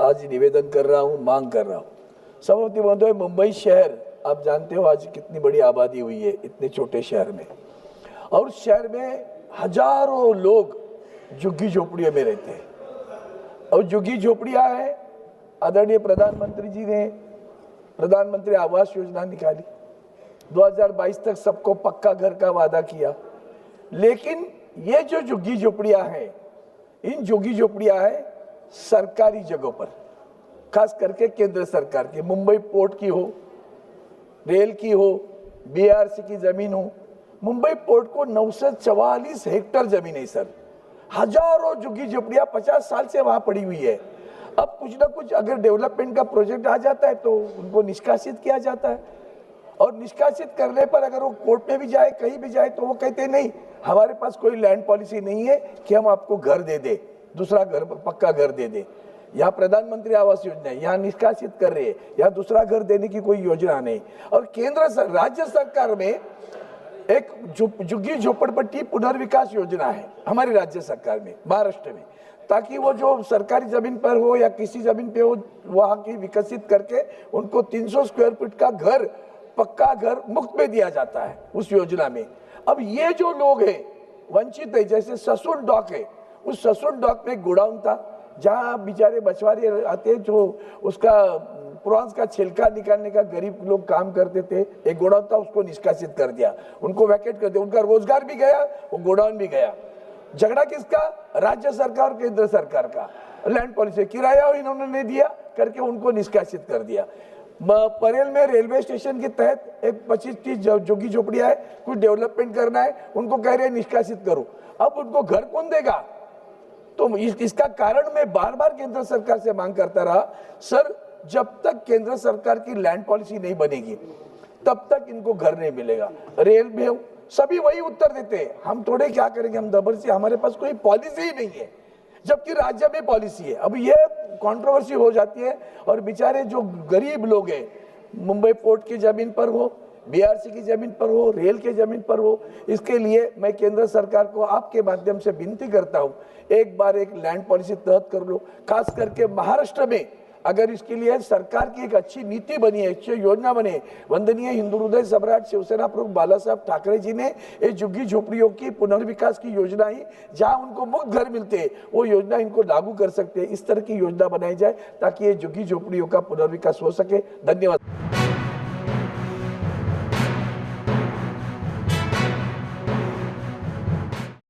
आज निवेदन कर रहा हूँ, मांग कर रहा हूँ। सभापति महोदय, मुंबई शहर आप जानते हो आज कितनी बड़ी आबादी हुई है इतने छोटे शहर में, और उस शहर में हजारों लोग झुग्गी झोपड़ियों में रहते हैं। और झुग्गी झोपड़ियाँ है, आदरणीय प्रधानमंत्री जी ने प्रधानमंत्री आवास योजना निकाली, 2022 तक सबको पक्का घर का वादा किया। लेकिन ये जो झुग्गी झोपड़ियाँ हैं, इन झुग्गी झोपड़ियाँ हैं सरकारी जगहों पर, खास करके केंद्र सरकार की, मुंबई पोर्ट की हो, रेल की हो, बीआरसी की जमीन हो। मुंबई पोर्ट को 944 हेक्टेयर जमीन है सर। हजारों झुग्गी झोपड़ियां 50 साल से वहां पड़ी हुई है। अब कुछ ना कुछ अगर डेवलपमेंट का प्रोजेक्ट आ जाता है तो उनको निष्कासित किया जाता है, और निष्कासित करने पर अगर वो कोर्ट में भी जाए, कहीं भी जाए, तो वो कहते हैं नहीं, हमारे पास कोई लैंड पॉलिसी नहीं है कि हम आपको घर दे दे, दूसरा घर, पक्का घर दे दे। यहाँ प्रधानमंत्री आवास योजना है, यहाँ निष्कासित कर रहे हैं, यहाँ दूसरा घर देने की कोई योजना नहीं। और राज्य सरकार में एक झुग्गी झोपड़पट्टी पुनर्विकास योजना है हमारी राज्य सरकार में, महाराष्ट्र में, ताकि वो जो सरकारी जमीन पर हो या किसी जमीन पे हो, वहाँ की विकसित करके उनको 300 स्क्वायर फीट का घर, पक्का घर मुफ्त में दिया जाता है उस योजना में। अब ये जो लोग हैं वंचित है, जैसे ससुर डॉक है, उस ससुर डॉक में गोडाउन था जहाँ बेचारे मछुआरे आते हैं, जो उसका प्रॉन्स का छिलका निकालने का गरीब लोग काम करते थे, एक गोडाउन था, उसको निष्कासित कर दिया, उनको वैकेट कर दिया, उनका रोजगार भी गया, वो गोडाउन भी गया। झगड़ा किसका? राज्य सरकार और केंद्र सरकार का। लैंड पॉलिसी किराया इन्होंने नहीं दिया करके उनको निष्कासित कर दिया। परेल में रेलवे स्टेशन के तहत एक 25-30 झुग्गी झोपड़ियां है, कुछ डेवलपमेंट करना है, उनको कह रहे हैं निष्कासित करो। अब उनको घर कौन देगा? तो इसका कारण मैं बार बार केंद्र सरकार से मांग करता रहा, सर जब तक केंद्र सरकार की लैंड पॉलिसी नहीं बनेगी तब तक इनको घर नहीं मिलेगा। रेल में सभी वही उत्तर देते हैं, हम थोड़े क्या करेंगे, हम जबरदस्ती, हमारे पास कोई पॉलिसी ही नहीं है, जबकि राज्य में पॉलिसी है। अब ये कंट्रोवर्सी हो जाती है, और बेचारे जो गरीब लोग हैं, मुंबई पोर्ट की जमीन पर हो, बीआरसी की जमीन पर हो, रेल के जमीन पर हो, इसके लिए मैं केंद्र सरकार को आपके माध्यम से विनती करता हूं, एक बार एक लैंड पॉलिसी तहत कर लो। खास करके महाराष्ट्र में अगर इसके लिए सरकार की एक अच्छी नीति बनी है, अच्छी योजना बने, वंदनीय हिंदू हृदय सम्राट शिवसेना प्रमुख बाला साहब ठाकरे जी ने ये झुग्गी झोपड़ियों की पुनर्विकास की योजना ही, जहां उनको मुफ्त घर मिलते हैं, वो योजना इनको लागू कर सकते हैं। इस तरह की योजना बनाई जाए ताकि ये झुग्गी झोपड़ियों का पुनर्विकास हो सके। धन्यवाद।